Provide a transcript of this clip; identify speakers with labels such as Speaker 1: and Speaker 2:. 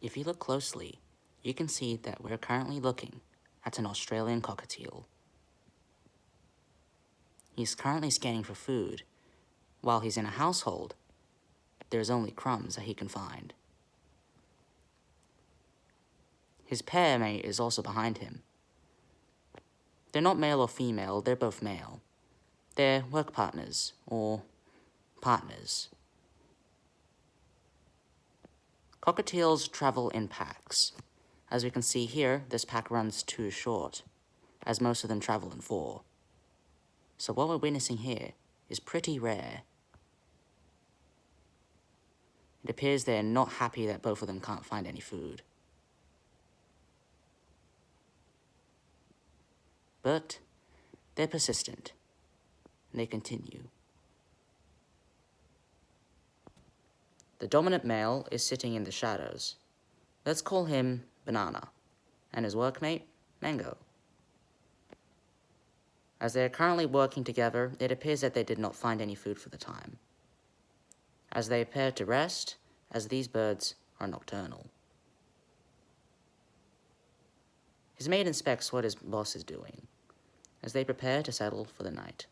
Speaker 1: If you look closely, you can see that we're currently looking at an Australian cockatiel. He's currently scanning for food. While he's in a household, there's only crumbs that he can find. His pair mate is also behind him. They're not male or female, they're both male. They're work partners, or partners. Cockatiels travel in packs. As we can see here, this pack runs 2 short, as most of them travel in 4. So what we're witnessing here is pretty rare. It appears they're not happy that both of them can't find any food. But they're persistent, and they continue. The dominant male is sitting in the shadows. Let's call him Banana, and his workmate, Mango. As they are currently working together, it appears that they did not find any food for the time, as they appear to rest, as these birds are nocturnal. His mate inspects what his boss is doing, as they prepare to settle for the night.